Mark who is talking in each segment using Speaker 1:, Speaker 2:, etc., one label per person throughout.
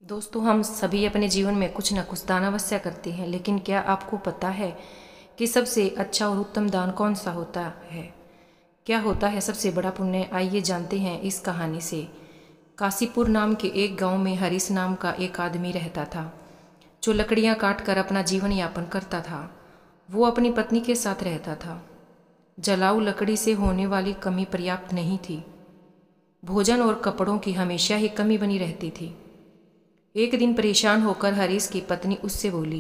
Speaker 1: दोस्तों, हम सभी अपने जीवन में कुछ न कुछ दान अवश्य करते हैं, लेकिन क्या आपको पता है कि सबसे अच्छा और उत्तम दान कौन सा होता है? क्या होता है सबसे बड़ा पुण्य? आइए जानते हैं इस कहानी से। काशीपुर नाम के एक गांव में हरीश नाम का एक आदमी रहता था, जो लकड़ियां काट कर अपना जीवन यापन करता था। वो अपनी पत्नी के साथ रहता था। जलाऊ लकड़ी से होने वाली कमी पर्याप्त नहीं थी। भोजन और कपड़ों की हमेशा ही कमी बनी रहती थी। एक दिन परेशान होकर हरीश की पत्नी उससे बोली,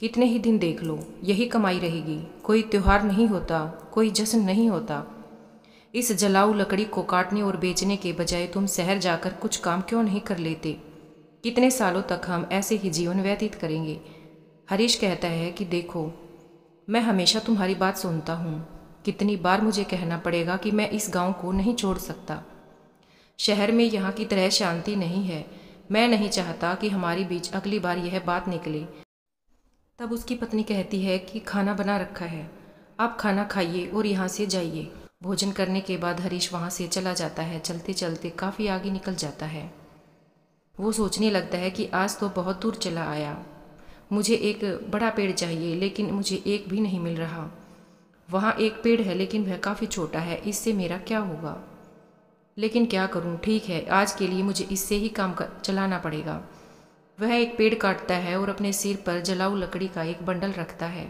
Speaker 1: कितने ही दिन देख लो, यही कमाई रहेगी। कोई त्योहार नहीं होता, कोई जश्न नहीं होता। इस जलाऊ लकड़ी को काटने और बेचने के बजाय तुम शहर जाकर कुछ काम क्यों नहीं कर लेते? कितने सालों तक हम ऐसे ही जीवन व्यतीत करेंगे? हरीश कहता है कि देखो, मैं हमेशा तुम्हारी बात सुनता हूँ। कितनी बार मुझे कहना पड़ेगा कि मैं इस गांव को नहीं छोड़ सकता। शहर में यहाँ की तरह शांति नहीं है। मैं नहीं चाहता कि हमारे बीच अगली बार यह बात निकले। तब उसकी पत्नी कहती है कि खाना बना रखा है, आप खाना खाइए और यहाँ से जाइए। भोजन करने के बाद हरीश वहाँ से चला जाता है। चलते चलते काफ़ी आगे निकल जाता है। वो सोचने लगता है कि आज तो बहुत दूर चला आया। मुझे एक बड़ा पेड़ चाहिए, लेकिन मुझे एक भी नहीं मिल रहा। वहाँ एक पेड़ है, लेकिन वह काफ़ी छोटा है। इससे मेरा क्या होगा? लेकिन क्या करूं? ठीक है, आज के लिए मुझे इससे ही काम चलाना पड़ेगा। वह एक पेड़ काटता है और अपने सिर पर जलाऊ लकड़ी का एक बंडल रखता है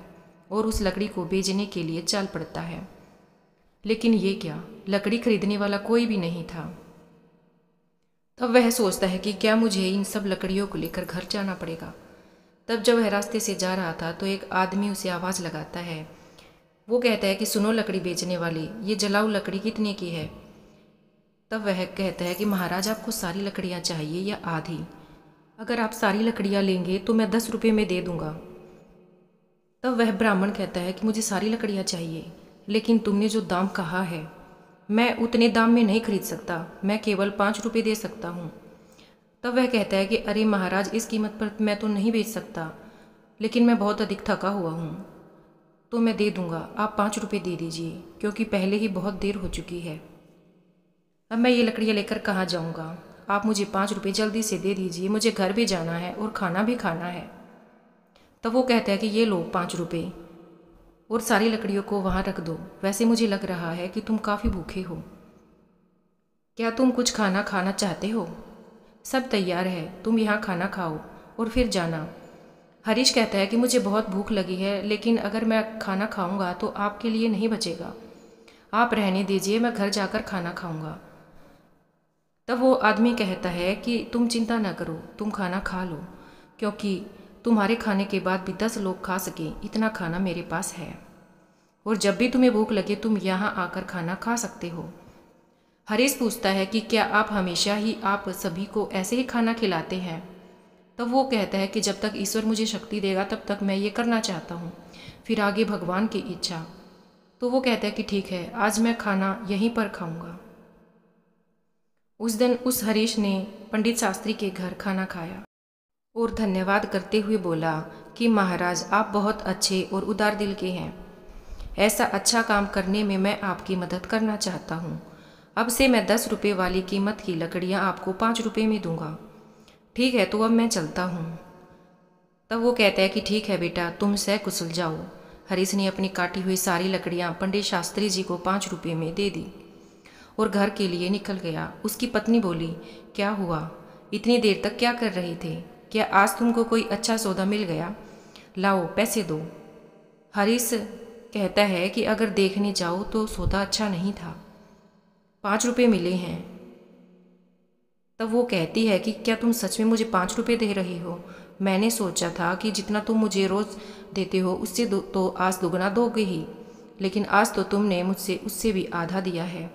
Speaker 1: और उस लकड़ी को बेचने के लिए चल पड़ता है। लेकिन ये क्या, लकड़ी खरीदने वाला कोई भी नहीं था। तब वह सोचता है कि क्या मुझे इन सब लकड़ियों को लेकर घर जाना पड़ेगा। तब जब वह रास्ते से जा रहा था तो एक आदमी उसे आवाज़ लगाता है। वो कहता है कि सुनो लकड़ी बेचने वाले, ये जलाऊ लकड़ी कितने की है? तब वह कहता है कि महाराज, आपको सारी लकड़ियाँ चाहिए या आधी? अगर आप सारी लकड़ियाँ लेंगे तो मैं 10 रुपये में दे दूँगा। तब वह ब्राह्मण कहता है कि मुझे सारी लकड़ियाँ चाहिए, लेकिन तुमने जो दाम कहा है, मैं उतने दाम में नहीं खरीद सकता। मैं केवल 5 रुपये दे सकता हूँ। तब वह कहता है कि अरे महाराज, इस कीमत पर मैं तो नहीं बेच सकता, लेकिन मैं बहुत अधिक थका हुआ हूँ, तो मैं दे दूँगा। आप 5 रुपये दे दीजिए, क्योंकि पहले ही बहुत देर हो चुकी है। अब मैं ये लकड़ियाँ लेकर कहाँ जाऊँगा? आप मुझे 5 रुपये जल्दी से दे दीजिए, मुझे घर भी जाना है और खाना भी खाना है। तब वो कहता है कि ये लो 5 रुपये और सारी लकड़ियों को वहाँ रख दो। वैसे मुझे लग रहा है कि तुम काफ़ी भूखे हो। क्या तुम कुछ खाना खाना चाहते हो? सब तैयार है, तुम यहाँ खाना खाओ और फिर जाना। हरीश कहता है कि मुझे बहुत भूख लगी है, लेकिन अगर मैं खाना खाऊंगा तो आपके लिए नहीं बचेगा। आप रहने दीजिए, मैं घर जाकर खाना खाऊंगा। तब वो आदमी कहता है कि तुम चिंता ना करो, तुम खाना खा लो, क्योंकि तुम्हारे खाने के बाद भी 10 लोग खा सकें इतना खाना मेरे पास है, और जब भी तुम्हें भूख लगे तुम यहाँ आकर खाना खा सकते हो। हरीश पूछता है कि क्या आप हमेशा ही आप सभी को ऐसे ही खाना खिलाते हैं? तब वो कहता है कि जब तक ईश्वर मुझे शक्ति देगा तब तक मैं ये करना चाहता हूँ, फिर आगे भगवान की इच्छा। तो वो कहता है कि ठीक है, आज मैं खाना यहीं पर खाऊंगा। उस दिन उस हरीश ने पंडित शास्त्री के घर खाना खाया और धन्यवाद करते हुए बोला कि महाराज, आप बहुत अच्छे और उदार दिल के हैं। ऐसा अच्छा काम करने में मैं आपकी मदद करना चाहता हूँ। अब से मैं 10 रुपये वाली कीमत की लकड़ियाँ आपको 5 रुपये में दूंगा। ठीक है, तो अब मैं चलता हूँ। तब वो कहता है कि ठीक है बेटा, तुम सकुशल जाओ। हरीश ने अपनी काटी हुई सारी लकड़ियाँ पंडित शास्त्री जी को 5 रुपये में दे दी और घर के लिए निकल गया। उसकी पत्नी बोली, क्या हुआ, इतनी देर तक क्या कर रहे थे? क्या आज तुमको कोई अच्छा सौदा मिल गया? लाओ पैसे दो। हरीश कहता है कि अगर देखने जाओ तो सौदा अच्छा नहीं था, 5 रुपये मिले हैं। तब वो कहती है कि क्या तुम सच में मुझे 5 रुपये दे रही हो? मैंने सोचा था कि जितना तुम मुझे रोज़ देते हो उससे तो आज दोगुना दोगे ही, लेकिन आज तो तुमने मुझसे उससे भी आधा दिया है।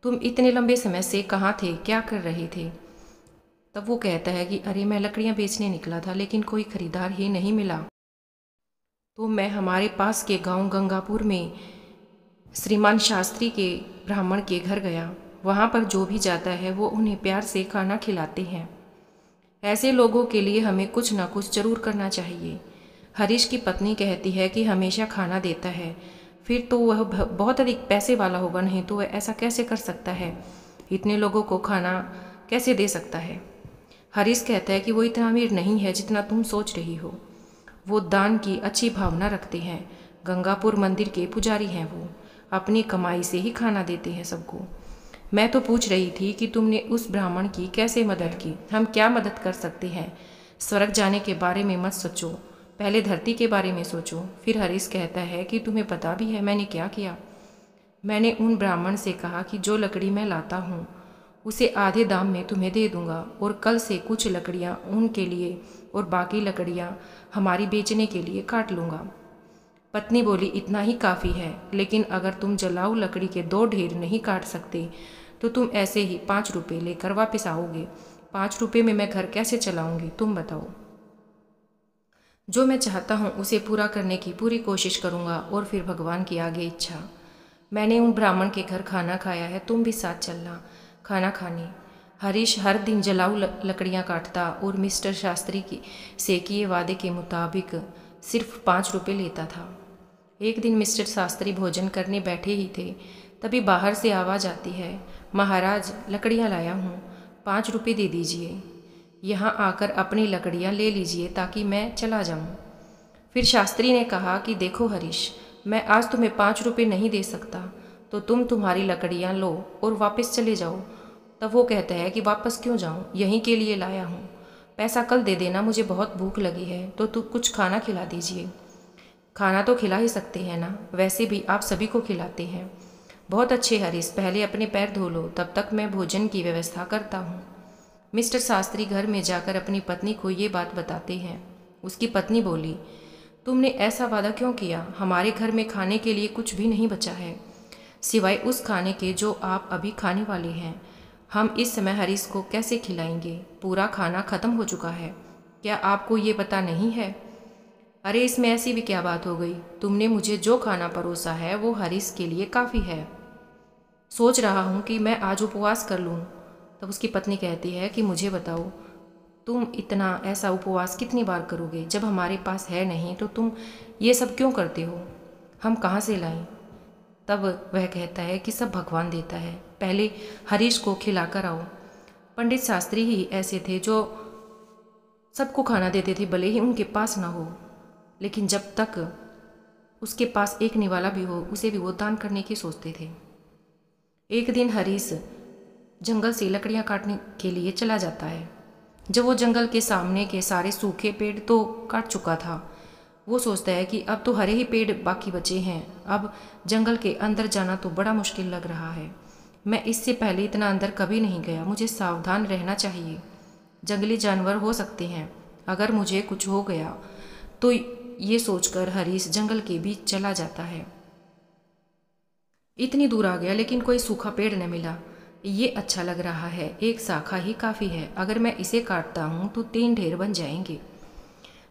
Speaker 1: तुम इतने लंबे समय से कहाँ थे, क्या कर रहे थे? तब वो कहता है कि अरे मैं लकड़ियाँ बेचने निकला था, लेकिन कोई खरीदार ही नहीं मिला। तो मैं हमारे पास के गांव गंगापुर में श्रीमान शास्त्री के ब्राह्मण के घर गया। वहाँ पर जो भी जाता है वो उन्हें प्यार से खाना खिलाते हैं। ऐसे लोगों के लिए हमें कुछ ना कुछ जरूर करना चाहिए। हरीश की पत्नी कहती है कि हमेशा खाना देता है, फिर तो वह बहुत अधिक पैसे वाला होगा, नहीं तो वह ऐसा कैसे कर सकता है, इतने लोगों को खाना कैसे दे सकता है? हरीश कहता है कि वो इतना अमीर नहीं है जितना तुम सोच रही हो। वो दान की अच्छी भावना रखते हैं। गंगापुर मंदिर के पुजारी हैं वो। अपनी कमाई से ही खाना देते हैं सबको। मैं तो पूछ रही थी कि तुमने उस ब्राह्मण की कैसे मदद की। हम क्या मदद कर सकते हैं? स्वर्ग जाने के बारे में मत सोचो, पहले धरती के बारे में सोचो। फिर हरीश कहता है कि तुम्हें पता भी है मैंने क्या किया? मैंने उन ब्राह्मण से कहा कि जो लकड़ी मैं लाता हूँ उसे आधे दाम में तुम्हें दे दूंगा, और कल से कुछ लकड़ियाँ उनके लिए और बाकी लकड़ियाँ हमारी बेचने के लिए काट लूँगा। पत्नी बोली, इतना ही काफ़ी है, लेकिन अगर तुम जलाऊ लकड़ी के 2 ढेर नहीं काट सकते तो तुम ऐसे ही 5 रुपये लेकर वापस आओगे। 5 रुपये में मैं घर कैसे चलाऊंगी, तुम बताओ। जो मैं चाहता हूँ उसे पूरा करने की पूरी कोशिश करूँगा, और फिर भगवान की आगे इच्छा। मैंने उन ब्राह्मण के घर खाना खाया है, तुम भी साथ चलना खाना खाने। हरीश हर दिन जलाऊ लकड़ियाँ काटता और मिस्टर शास्त्री से किए वादे के मुताबिक सिर्फ 5 रुपये लेता था। एक दिन मिस्टर शास्त्री भोजन करने बैठे ही थे, तभी बाहर से आवाज़ आती है, महाराज लकड़ियाँ लाया हूँ, 5 रुपये दे दीजिए। यहाँ आकर अपनी लकड़ियाँ ले लीजिए ताकि मैं चला जाऊँ। फिर शास्त्री ने कहा कि देखो हरीश, मैं आज तुम्हें 5 रुपये नहीं दे सकता, तो तुम तुम्हारी लकड़ियाँ लो और वापस चले जाओ। तब वो कहता है कि वापस क्यों जाऊँ, यहीं के लिए लाया हूँ। पैसा कल दे देना, मुझे बहुत भूख लगी है, तो तू कुछ खाना खिला दीजिए। खाना तो खिला ही सकते हैं ना, वैसे भी आप सभी को खिलाते हैं। बहुत अच्छे हरीश, पहले अपने पैर धो लो, तब तक मैं भोजन की व्यवस्था करता हूँ। मिस्टर शास्त्री घर में जाकर अपनी पत्नी को ये बात बताते हैं। उसकी पत्नी बोली, तुमने ऐसा वादा क्यों किया? हमारे घर में खाने के लिए कुछ भी नहीं बचा है, सिवाय उस खाने के जो आप अभी खाने वाले हैं। हम इस समय हरीश को कैसे खिलाएंगे? पूरा खाना खत्म हो चुका है। क्या आपको ये पता नहीं है? अरे इसमें ऐसी भी क्या बात हो गई? तुमने मुझे जो खाना परोसा है वो हरीश के लिए काफ़ी है। सोच रहा हूँ कि मैं आज उपवास कर लूँ। तब उसकी पत्नी कहती है कि मुझे बताओ, तुम इतना ऐसा उपवास कितनी बार करोगे? जब हमारे पास है नहीं तो तुम ये सब क्यों करते हो? हम कहाँ से लाएं? तब वह कहता है कि सब भगवान देता है, पहले हरीश को खिला कर आओ। पंडित शास्त्री ही ऐसे थे जो सबको खाना देते थे, भले ही उनके पास ना हो, लेकिन जब तक उसके पास एक निवाला भी हो उसे भी वो दान करने की सोचते थे। एक दिन हरीश जंगल से लकड़ियाँ काटने के लिए चला जाता है। जब वो जंगल के सामने के सारे सूखे पेड़ तो काट चुका था, वो सोचता है कि अब तो हरे ही पेड़ बाकी बचे हैं, अब जंगल के अंदर जाना तो बड़ा मुश्किल लग रहा है। मैं इससे पहले इतना अंदर कभी नहीं गया, मुझे सावधान रहना चाहिए। जंगली जानवर हो सकते हैं, अगर मुझे कुछ हो गया तो ये सोचकर हरीश जंगल के बीच चला जाता है। इतनी दूर आ गया लेकिन कोई सूखा पेड़ न मिला। ये अच्छा लग रहा है, एक शाखा ही काफ़ी है, अगर मैं इसे काटता हूँ तो 3 ढेर बन जाएंगे।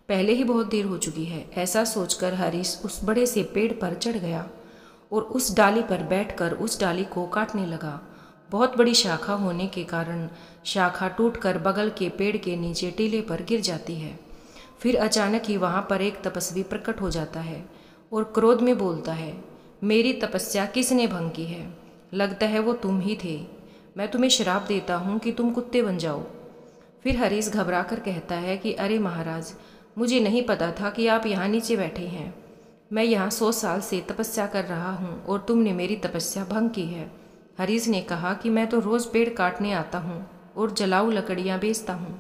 Speaker 1: पहले ही बहुत देर हो चुकी है। ऐसा सोचकर हरीश उस बड़े से पेड़ पर चढ़ गया और उस डाली पर बैठकर उस डाली को काटने लगा। बहुत बड़ी शाखा होने के कारण शाखा टूटकर बगल के पेड़ के नीचे टीले पर गिर जाती है। फिर अचानक ही वहाँ पर एक तपस्वी प्रकट हो जाता है और क्रोध में बोलता है, मेरी तपस्या किसने भंग की है? लगता है वो तुम ही थे। मैं तुम्हें श्राप देता हूँ कि तुम कुत्ते बन जाओ। फिर हरीश घबरा कर कहता है कि अरे महाराज, मुझे नहीं पता था कि आप यहाँ नीचे बैठे हैं। मैं यहाँ 100 साल से तपस्या कर रहा हूँ और तुमने मेरी तपस्या भंग की है। हरीश ने कहा कि मैं तो रोज़ पेड़ काटने आता हूँ और जलाऊ लकड़ियाँ बेचता हूँ।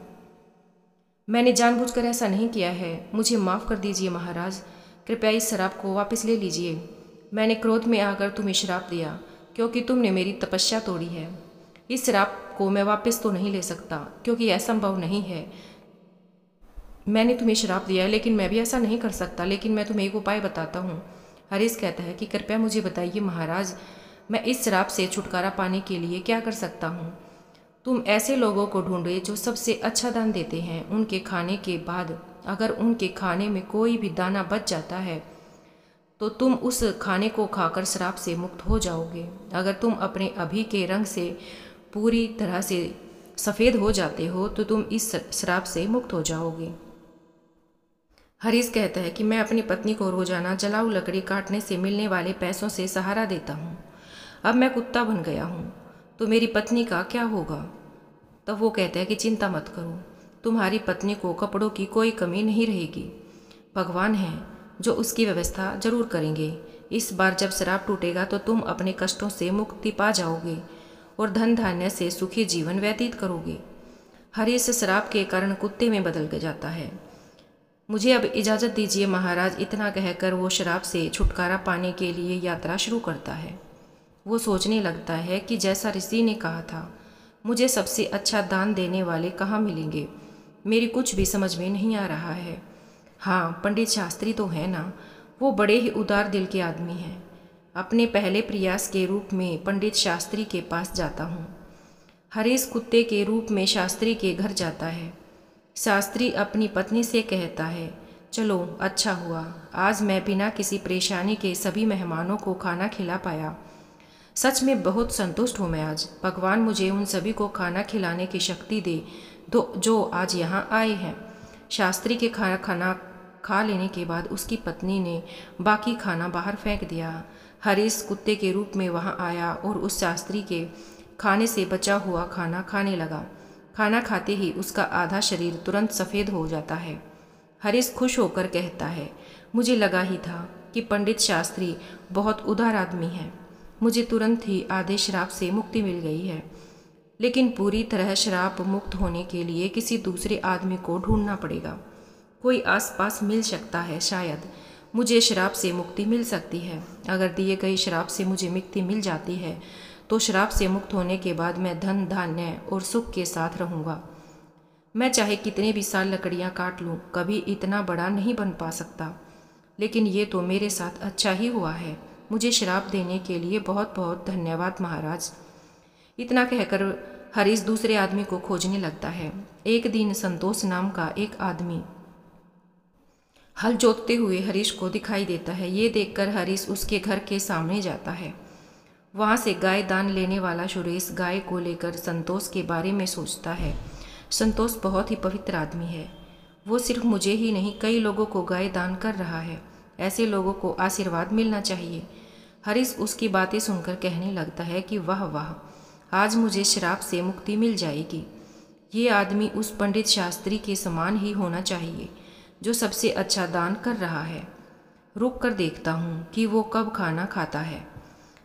Speaker 1: मैंने जानबूझकर ऐसा नहीं किया है, मुझे माफ़ कर दीजिए महाराज, कृपया इस शराब को वापस ले लीजिए। मैंने क्रोध में आकर तुम्हें श्राप दिया क्योंकि तुमने मेरी तपस्या तोड़ी है। इस शराब को मैं वापस तो नहीं ले सकता क्योंकि यह संभव नहीं है। मैंने तुम्हें श्राप दिया है लेकिन मैं भी ऐसा नहीं कर सकता, लेकिन मैं तुम्हें एक उपाय बताता हूँ। हरीश कहता है कि कृपया मुझे बताइए महाराज, मैं इस श्राप से छुटकारा पाने के लिए क्या कर सकता हूँ? तुम ऐसे लोगों को ढूंढे जो सबसे अच्छा दान देते हैं। उनके खाने के बाद अगर उनके खाने में कोई भी दाना बच जाता है तो तुम उस खाने को खाकर श्राप से मुक्त हो जाओगे। अगर तुम अपने अभी के रंग से पूरी तरह से सफ़ेद हो जाते हो तो तुम इस श्राप से मुक्त हो जाओगे। हरीश कहता है कि मैं अपनी पत्नी को रोजाना जलाऊ लकड़ी काटने से मिलने वाले पैसों से सहारा देता हूँ। अब मैं कुत्ता बन गया हूँ तो मेरी पत्नी का क्या होगा? तब वो कहता है कि चिंता मत करो, तुम्हारी पत्नी को कपड़ों की कोई कमी नहीं रहेगी। भगवान हैं जो उसकी व्यवस्था जरूर करेंगे। इस बार जब शराब टूटेगा तो तुम अपने कष्टों से मुक्ति पा जाओगे और धन धान्य से सुखी जीवन व्यतीत करोगे। हरीश शराब के कारण कुत्ते में बदल जाता है। मुझे अब इजाज़त दीजिए महाराज। इतना कहकर वो शराब से छुटकारा पाने के लिए यात्रा शुरू करता है। वो सोचने लगता है कि जैसा ऋषि ने कहा था, मुझे सबसे अच्छा दान देने वाले कहाँ मिलेंगे। मेरी कुछ भी समझ में नहीं आ रहा है। हाँ, पंडित शास्त्री तो है ना, वो बड़े ही उदार दिल के आदमी हैं। अपने पहले प्रयास के रूप में पंडित शास्त्री के पास जाता हूँ। हरीश कुत्ते के रूप में शास्त्री के घर जाता है। शास्त्री अपनी पत्नी से कहता है, चलो अच्छा हुआ, आज मैं बिना किसी परेशानी के सभी मेहमानों को खाना खिला पाया। सच में बहुत संतुष्ट हूँ मैं आज। भगवान मुझे उन सभी को खाना खिलाने की शक्ति दे जो आज यहाँ आए हैं। शास्त्री के खाना खा लेने के बाद उसकी पत्नी ने बाकी खाना बाहर फेंक दिया। हरीश कुत्ते के रूप में वहाँ आया और उस शास्त्री के खाने से बचा हुआ खाना खाने लगा। खाना खाते ही उसका आधा शरीर तुरंत सफ़ेद हो जाता है। हरीश खुश होकर कहता है, मुझे लगा ही था कि पंडित शास्त्री बहुत उदार आदमी है। मुझे तुरंत ही आधे शराब से मुक्ति मिल गई है। लेकिन पूरी तरह शराब मुक्त होने के लिए किसी दूसरे आदमी को ढूंढना पड़ेगा। कोई आसपास मिल सकता है, शायद मुझे शराब से मुक्ति मिल सकती है। अगर दिए गई शराब से मुझे मुक्ति मिल जाती है तो शराब से मुक्त होने के बाद मैं धन धान्य और सुख के साथ रहूँगा। मैं चाहे कितने भी साल लकड़ियाँ काट लूँ, कभी इतना बड़ा नहीं बन पा सकता। लेकिन ये तो मेरे साथ अच्छा ही हुआ है। मुझे शराब देने के लिए बहुत बहुत धन्यवाद महाराज। इतना कहकर हरीश दूसरे आदमी को खोजने लगता है। एक दिन संतोष नाम का एक आदमी हल जोतते हुए हरीश को दिखाई देता है। ये देखकर हरीश उसके घर के सामने जाता है। वहाँ से गाय दान लेने वाला सुरेश गाय को लेकर संतोष के बारे में सोचता है। संतोष बहुत ही पवित्र आदमी है। वो सिर्फ मुझे ही नहीं, कई लोगों को गाय दान कर रहा है। ऐसे लोगों को आशीर्वाद मिलना चाहिए। हरीश उसकी बातें सुनकर कहने लगता है कि वाह वाह, आज मुझे शराब से मुक्ति मिल जाएगी। ये आदमी उस पंडित शास्त्री के समान ही होना चाहिए जो सबसे अच्छा दान कर रहा है। रुक कर देखता हूँ कि वो कब खाना खाता है।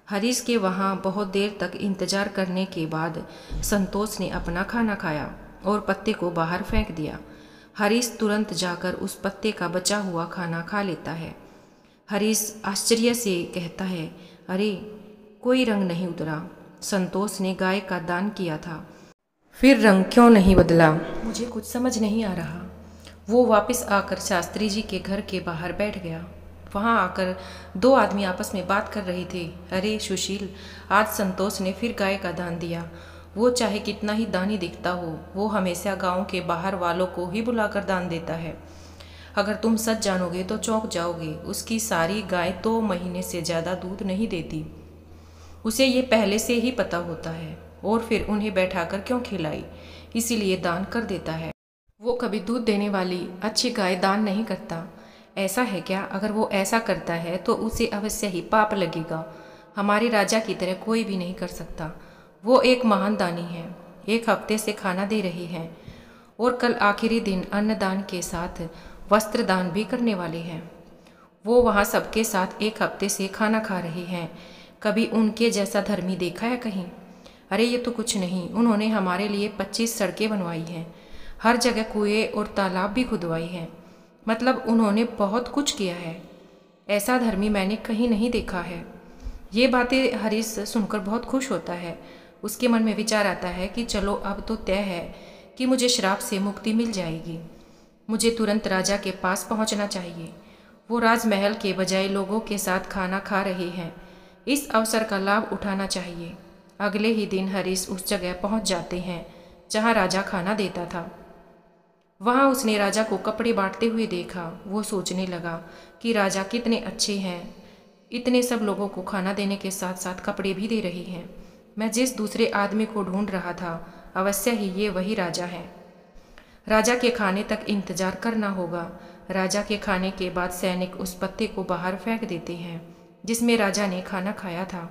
Speaker 1: हरीश के वहाँ बहुत देर तक इंतजार करने के बाद संतोष ने अपना खाना खाया और पत्ते को बाहर फेंक दिया। हरीश तुरंत जाकर उस पत्ते का बचा हुआ खाना खा लेता है। हरीश आश्चर्य से कहता है, अरे कोई रंग नहीं उतरा। संतोष ने गाय का दान किया था, फिर रंग क्यों नहीं बदला? मुझे कुछ समझ नहीं आ रहा। वो वापस आकर शास्त्री जी के घर के बाहर बैठ गया। वहाँ आकर दो आदमी आपस में बात कर रहे थे। अरे सुशील, आज संतोष ने फिर गाय का दान दिया। वो चाहे कितना ही दानी दिखता हो, वो हमेशा गांव के बाहर वालों को ही बुलाकर दान देता है। अगर तुम सच जानोगे तो चौंक जाओगे। उसकी सारी गाय 2 महीने से ज़्यादा दूध नहीं देती। उसे ये पहले से ही पता होता है और फिर उन्हें बैठाकर क्यों खिलाई, इसीलिए दान कर देता है। वो कभी दूध देने वाली अच्छी गाय दान नहीं करता। ऐसा है क्या? अगर वो ऐसा करता है तो उसे अवश्य ही पाप लगेगा। हमारे राजा की तरह कोई भी नहीं कर सकता। वो एक महान दानी है। 1 हफ्ते से खाना दे रही हैं और कल आखिरी दिन अन्नदान के साथ वस्त्र दान भी करने वाले हैं। वो वहाँ सबके साथ 1 हफ्ते से खाना खा रहे हैं। कभी उनके जैसा धर्मी देखा है कहीं? अरे ये तो कुछ नहीं, उन्होंने हमारे लिए 25 सड़कें बनवाई हैं, हर जगह कुएं और तालाब भी खुदवाई हैं। मतलब उन्होंने बहुत कुछ किया है। ऐसा धर्मी मैंने कहीं नहीं देखा है। ये बातें हरीश सुनकर बहुत खुश होता है। उसके मन में विचार आता है कि चलो अब तो तय है कि मुझे श्राप से मुक्ति मिल जाएगी। मुझे तुरंत राजा के पास पहुंचना चाहिए। वो राजमहल के बजाय लोगों के साथ खाना खा रहे हैं। इस अवसर का लाभ उठाना चाहिए। अगले ही दिन हरीश उस जगह पहुंच जाते हैं जहां राजा खाना देता था। वहां उसने राजा को कपड़े बांटते हुए देखा। वो सोचने लगा कि राजा कितने अच्छे हैं, इतने सब लोगों को खाना देने के साथ साथ कपड़े भी दे रही हैं। मैं जिस दूसरे आदमी को ढूंढ रहा था अवश्य ही ये वही राजा है। राजा के खाने तक इंतजार करना होगा। राजा के खाने के बाद सैनिक उस पत्ते को बाहर फेंक देते हैं जिसमें राजा ने खाना खाया था।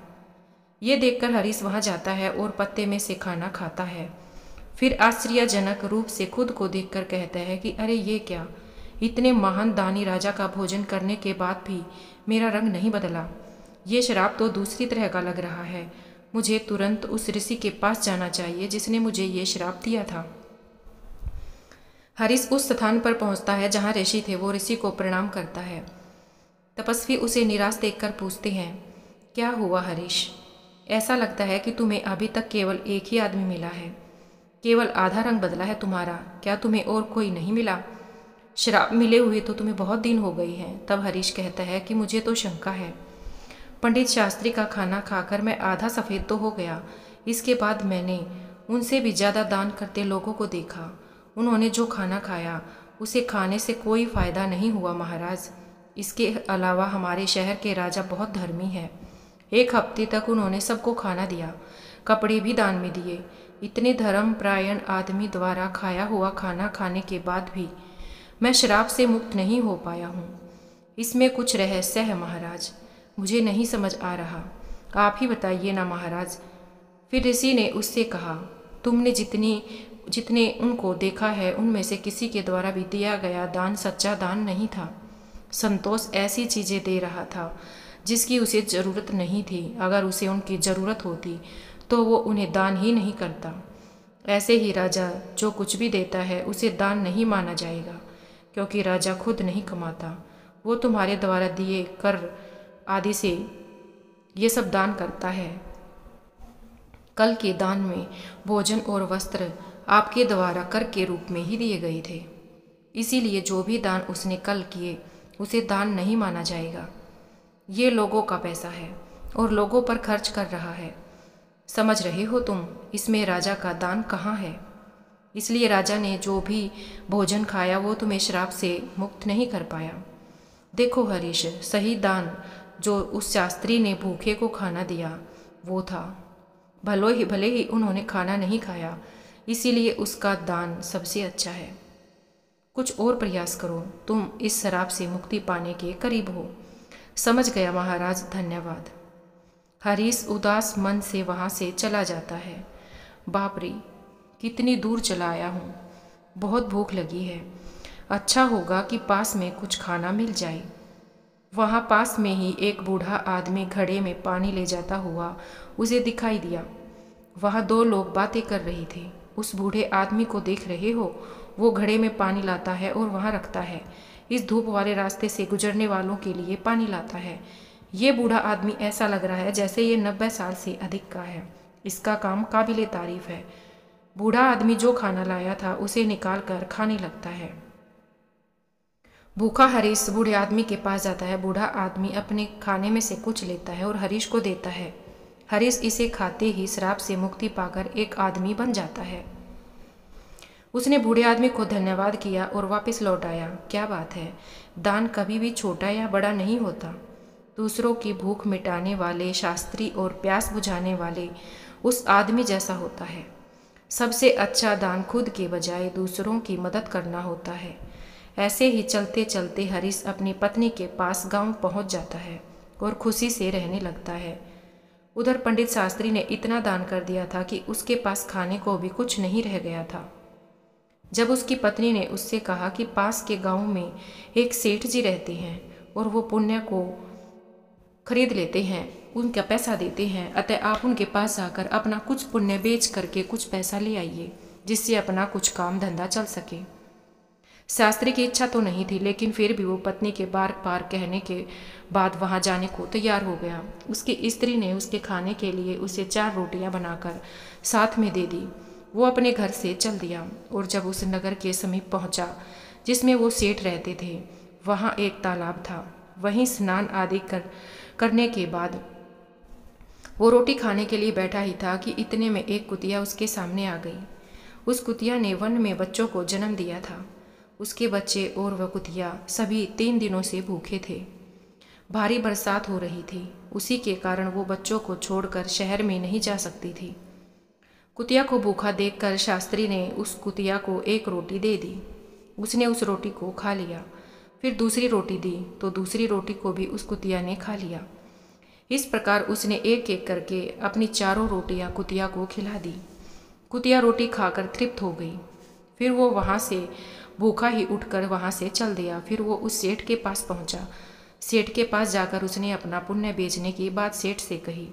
Speaker 1: ये देखकर हरीश वहां जाता है और पत्ते में से खाना खाता है। फिर आश्चर्यजनक रूप से खुद को देखकर कहता है कि अरे ये क्या, इतने महान दानी राजा का भोजन करने के बाद भी मेरा रंग नहीं बदला। ये शराब तो दूसरी तरह का लग रहा है। मुझे तुरंत उस ऋषि के पास जाना चाहिए जिसने मुझे ये श्राप दिया था। हरीश उस स्थान पर पहुंचता है जहां ऋषि थे। वो ऋषि को प्रणाम करता है। तपस्वी उसे निराश देखकर पूछते हैं, क्या हुआ हरीश? ऐसा लगता है कि तुम्हें अभी तक केवल एक ही आदमी मिला है, केवल आधा रंग बदला है तुम्हारा। क्या तुम्हें और कोई नहीं मिला? श्राप मिले हुए तो तुम्हें बहुत दिन हो गई हैं। तब हरीश कहता है कि मुझे तो शंका है। पंडित शास्त्री का खाना खाकर मैं आधा सफ़ेद तो हो गया। इसके बाद मैंने उनसे भी ज़्यादा दान करते लोगों को देखा। उन्होंने जो खाना खाया उसे खाने से कोई फ़ायदा नहीं हुआ महाराज। इसके अलावा हमारे शहर के राजा बहुत धर्मी हैं। 1 हफ्ते तक उन्होंने सबको खाना दिया, कपड़े भी दान में दिए। इतने धर्मपरायण आदमी द्वारा खाया हुआ खाना खाने के बाद भी मैं श्राप से मुक्त नहीं हो पाया हूँ। इसमें कुछ रहस्य है महाराज, मुझे नहीं समझ आ रहा। आप ही बताइए ना महाराज। फिर ऋषि ने उससे कहा, तुमने जितने उनको देखा है उनमें से किसी के द्वारा भी दिया गया दान सच्चा दान नहीं था। संतोष ऐसी चीज़ें दे रहा था जिसकी उसे ज़रूरत नहीं थी। अगर उसे उनकी ज़रूरत होती तो वो उन्हें दान ही नहीं करता। ऐसे ही राजा जो कुछ भी देता है उसे दान नहीं माना जाएगा, क्योंकि राजा खुद नहीं कमाता। वो तुम्हारे द्वारा दिए कर आदि से ये सब दान करता है। कल के दान में भोजन और वस्त्र आपके द्वारा कर के रूप में ही दिए गए थे। इसीलिए जो भी दान उसने कल किए उसे दान नहीं माना जाएगा। ये लोगों का पैसा है और लोगों पर खर्च कर रहा है। समझ रहे हो तुम? इसमें राजा का दान कहाँ है? इसलिए राजा ने जो भी भोजन खाया वो तुम्हें श्राप से मुक्त नहीं कर पाया। देखो हरीश, सही दान जो उस शास्त्री ने भूखे को खाना दिया वो था। भले ही उन्होंने खाना नहीं खाया, इसीलिए उसका दान सबसे अच्छा है। कुछ और प्रयास करो, तुम इस शराब से मुक्ति पाने के करीब हो। समझ गया महाराज, धन्यवाद। हरीश उदास मन से वहाँ से चला जाता है। बाप रे, कितनी दूर चला आया हूँ, बहुत भूख लगी है। अच्छा होगा कि पास में कुछ खाना मिल जाए। वहाँ पास में ही एक बूढ़ा आदमी घड़े में पानी ले जाता हुआ उसे दिखाई दिया। वहाँ 2 लोग बातें कर रहे थे। उस बूढ़े आदमी को देख रहे हो? वो घड़े में पानी लाता है और वहाँ रखता है। इस धूप वाले रास्ते से गुजरने वालों के लिए पानी लाता है। ये बूढ़ा आदमी ऐसा लग रहा है जैसे ये 90 साल से अधिक का है। इसका काम काबिले तारीफ है। बूढ़ा आदमी जो खाना लाया था उसे निकाल कर खाने लगता है। भूखा हरीश बूढ़े आदमी के पास जाता है। बूढ़ा आदमी अपने खाने में से कुछ लेता है और हरीश को देता है। हरीश इसे खाते ही श्राप से मुक्ति पाकर एक आदमी बन जाता है। उसने बूढ़े आदमी को धन्यवाद किया और वापस लौट आया। क्या बात है, दान कभी भी छोटा या बड़ा नहीं होता। दूसरों की भूख मिटाने वाले शास्त्री और प्यास बुझाने वाले उस आदमी जैसा होता है। सबसे अच्छा दान खुद के बजाय दूसरों की मदद करना होता है। ऐसे ही चलते चलते हरीश अपनी पत्नी के पास गांव पहुंच जाता है और खुशी से रहने लगता है। उधर पंडित शास्त्री ने इतना दान कर दिया था कि उसके पास खाने को भी कुछ नहीं रह गया था। जब उसकी पत्नी ने उससे कहा कि पास के गांव में एक सेठ जी रहते हैं और वो पुण्य को खरीद लेते हैं, उनका पैसा देते हैं, अतः आप उनके पास आकर अपना कुछ पुण्य बेच करके कुछ पैसा ले आइए, जिससे अपना कुछ काम धंधा चल सके। शास्त्री की इच्छा तो नहीं थी, लेकिन फिर भी वो पत्नी के बार बार कहने के बाद वहाँ जाने को तैयार हो गया। उसकी स्त्री ने उसके खाने के लिए उसे 4 रोटियां बनाकर साथ में दे दी। वो अपने घर से चल दिया और जब उस नगर के समीप पहुँचा जिसमें वो सेठ रहते थे, वहाँ एक तालाब था। वहीं स्नान आदि करने के बाद वो रोटी खाने के लिए बैठा ही था कि इतने में एक कुतिया उसके सामने आ गई। उस कुतिया ने वन में बच्चों को जन्म दिया था। उसके बच्चे और वह कुतिया सभी 3 दिनों से भूखे थे। भारी बरसात हो रही थी, उसी के कारण वो बच्चों को छोड़कर शहर में नहीं जा सकती थी। कुतिया को भूखा देखकर शास्त्री ने उस कुतिया को एक रोटी दे दी। उसने उस रोटी को खा लिया। फिर दूसरी रोटी दी तो दूसरी रोटी को भी उस कुतिया ने खा लिया। इस प्रकार उसने एक एक करके अपनी 4 रोटियां कुतिया को खिला दी। कुतिया रोटी खाकर तृप्त हो गई। फिर वो वहाँ से भूखा ही उठकर वहाँ से चल दिया। फिर वो उस सेठ के पास पहुँचा। सेठ के पास जाकर उसने अपना पुण्य बेचने की बात सेठ से कही।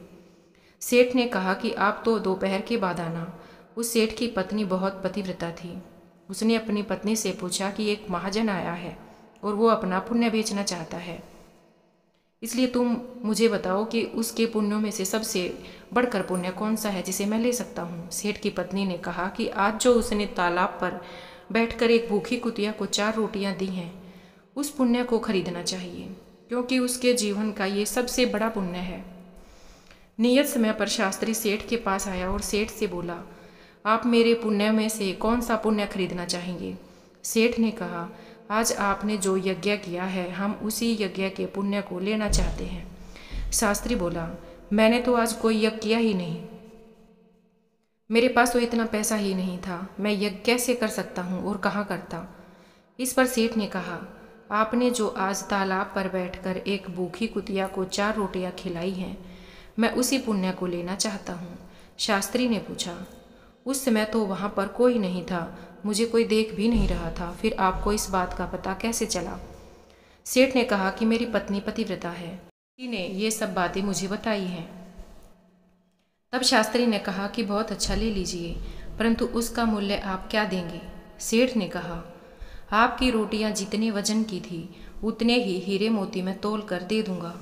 Speaker 1: सेठ ने कहा कि आप तो दोपहर के बाद आना। उस सेठ की पत्नी बहुत पतिव्रता थी। उसने अपनी पत्नी से पूछा कि एक महाजन आया है और वो अपना पुण्य बेचना चाहता है, इसलिए तुम मुझे बताओ कि उसके पुण्यों में से सबसे बढ़कर पुण्य कौन सा है जिसे मैं ले सकता हूँ। सेठ की पत्नी ने कहा कि आज जो उसने तालाब पर बैठकर एक भूखी कुतिया को 4 रोटियां दी हैं, उस पुण्य को खरीदना चाहिए, क्योंकि उसके जीवन का ये सबसे बड़ा पुण्य है। नियत समय पर शास्त्री सेठ के पास आया और सेठ से बोला, आप मेरे पुण्य में से कौन सा पुण्य खरीदना चाहेंगे। सेठ ने कहा, आज आपने जो यज्ञ किया है हम उसी यज्ञ के पुण्य को लेना चाहते हैं। शास्त्री बोला, मैंने तो आज कोई यज्ञ किया ही नहीं, मेरे पास तो इतना पैसा ही नहीं था, मैं यज्ञ कैसे कर सकता हूँ और कहाँ करता। इस पर सेठ ने कहा, आपने जो आज तालाब पर बैठकर एक भूखी कुतिया को 4 रोटियां खिलाई हैं, मैं उसी पुण्य को लेना चाहता हूँ। शास्त्री ने पूछा, उस समय तो वहाँ पर कोई नहीं था, मुझे कोई देख भी नहीं रहा था, फिर आपको इस बात का पता कैसे चला। सेठ ने कहा कि मेरी पत्नी पतिव्रता है, किसी ने ये सब बातें मुझे बताई हैं। तब शास्त्री ने कहा कि बहुत अच्छा, ले लीजिए, परंतु उसका मूल्य आप क्या देंगे। सेठ ने कहा, आपकी रोटियां जितने वजन की थी उतने ही हीरे मोती मैं तोल कर दे दूंगा।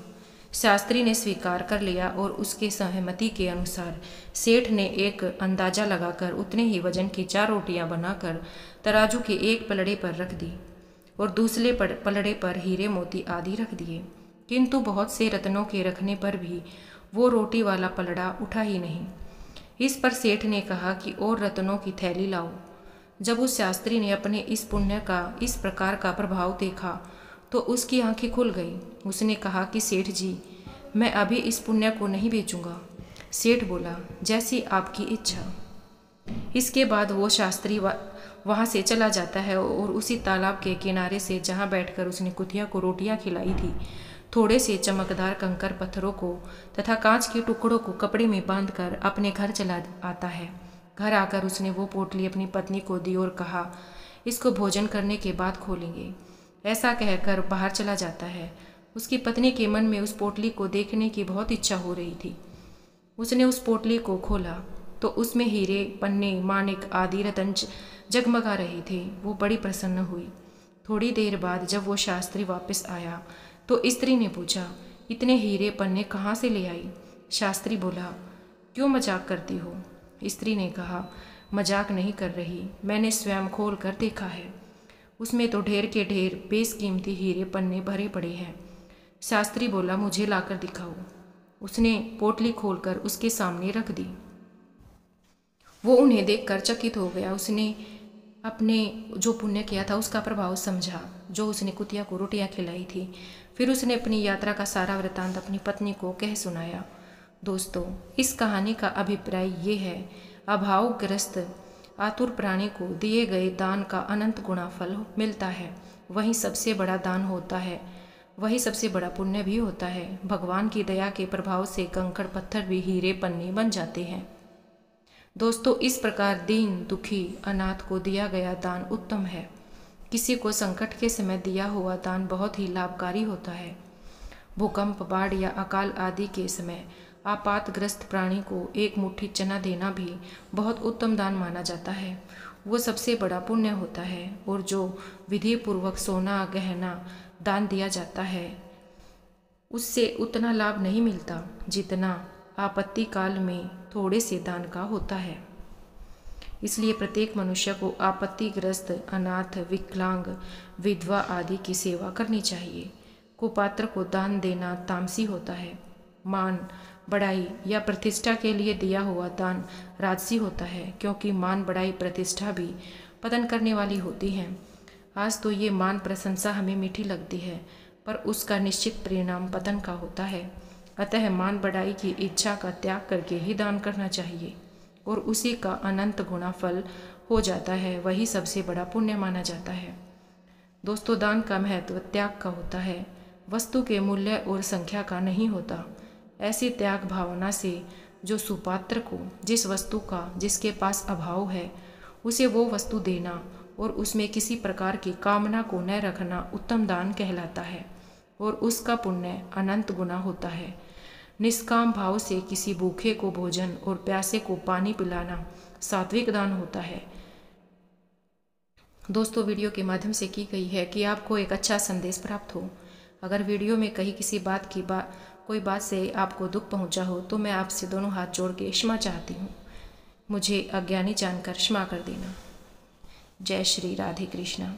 Speaker 1: शास्त्री ने स्वीकार कर लिया और उसके सहमति के अनुसार सेठ ने एक अंदाजा लगाकर उतने ही वजन की 4 रोटियां बनाकर तराजू के एक पलड़े पर रख दी और दूसरे पलड़े पर हीरे मोती आदि रख दिए, किंतु बहुत से रत्नों के रखने पर भी वो रोटी वाला पलड़ा उठा ही नहीं। इस पर सेठ ने कहा कि और रत्नों की थैली लाओ। जब उस शास्त्री ने अपने इस पुण्य का इस प्रकार का प्रभाव देखा तो उसकी आंखें खुल गई। उसने कहा कि सेठ जी, मैं अभी इस पुण्य को नहीं बेचूंगा। सेठ बोला, जैसी आपकी इच्छा। इसके बाद वो शास्त्री वहाँ से चला जाता है और उसी तालाब के किनारे से जहाँ बैठकर उसने कुतिया को रोटियाँ खिलाई थी, थोड़े से चमकदार कंकर पत्थरों को तथा कांच के टुकड़ों को कपड़े में बांधकर अपने घर चला आता है। घर आकर उसने वो पोटली अपनी पत्नी को दी और कहा, इसको भोजन करने के बाद खोलेंगे। ऐसा कहकर बाहर चला जाता है। उसकी पत्नी के मन में उस पोटली को देखने की बहुत इच्छा हो रही थी। उसने उस पोटली को खोला तो उसमें हीरे, पन्ने, माणिक आदि रत्न जगमगा रहे थे। वो बड़ी प्रसन्न हुई। थोड़ी देर बाद जब वो शास्त्री वापस आया तो स्त्री ने पूछा, इतने हीरे पन्ने कहाँ से ले आई। शास्त्री बोला, क्यों मजाक करती हो। स्त्री ने कहा, मजाक नहीं कर रही, मैंने स्वयं खोल कर देखा है, उसमें तो ढेर के ढेर बेशकीमती हीरे पन्ने भरे पड़े हैं। शास्त्री बोला, मुझे लाकर दिखाओ। उसने पोटली खोलकर उसके सामने रख दी। वो उन्हें देखकर चकित हो गया। उसने अपने जो पुण्य किया था उसका प्रभाव समझा, जो उसने कुतिया को रोटियां खिलाई थी। फिर उसने अपनी यात्रा का सारा वृतांत अपनी पत्नी को कह सुनाया। दोस्तों, इस कहानी का अभिप्राय ये है, अभावग्रस्त आतुर प्राणी को दिए गए दान का अनंत गुणा फल मिलता है। वही सबसे बड़ा दान होता है, वही सबसे बड़ा पुण्य भी होता है। भगवान की दया के प्रभाव से कंकड़ पत्थर भी हीरे पन्ने बन जाते हैं। दोस्तों, इस प्रकार दीन, दुखी, अनाथ को दिया गया दान उत्तम है। किसी को संकट के समय दिया हुआ दान बहुत ही लाभकारी होता है। भूकंप, बाढ़ या अकाल आदि के समय आपातग्रस्त प्राणी को एक मुट्ठी चना देना भी बहुत उत्तम दान माना जाता है। वो सबसे बड़ा पुण्य होता है। और जो विधि पूर्वक सोना, गहना दान दिया जाता है, उससे उतना लाभ नहीं मिलता जितना आपत्ति काल में थोड़े से दान का होता है। इसलिए प्रत्येक मनुष्य को आपत्तिग्रस्त, अनाथ, विकलांग, विधवा आदि की सेवा करनी चाहिए। कुपात्र को दान देना तामसी होता है। मान, बड़ाई या प्रतिष्ठा के लिए दिया हुआ दान राजसी होता है, क्योंकि मान, बड़ाई, प्रतिष्ठा भी पतन करने वाली होती हैं। आज तो ये मान प्रशंसा हमें मीठी लगती है, पर उसका निश्चित परिणाम पतन का होता है। अतः मान बढ़ाई की इच्छा का त्याग करके ही दान करना चाहिए और उसी का अनंत गुणा फल हो जाता है। वही सबसे बड़ा पुण्य माना जाता है। दोस्तों, दान का महत्व त्याग का होता है, वस्तु के मूल्य और संख्या का नहीं होता। ऐसी त्याग भावना से जो सुपात्र को जिस वस्तु का जिसके पास अभाव है उसे वो वस्तु देना और उसमें किसी प्रकार की कामना को न रखना उत्तम दान कहलाता है और उसका पुण्य अनंत गुना होता है। निष्काम भाव से किसी भूखे को भोजन और प्यासे को पानी पिलाना सात्विक दान होता है। दोस्तों, वीडियो के माध्यम से की गई है कि आपको एक अच्छा संदेश प्राप्त हो। अगर वीडियो में कहीं किसी कोई बात से आपको दुख पहुंचा हो तो मैं आपसे दोनों हाथ जोड़ के क्षमा चाहती हूँ। मुझे अज्ञानी जानकर क्षमा कर देना। जय श्री राधे कृष्णा।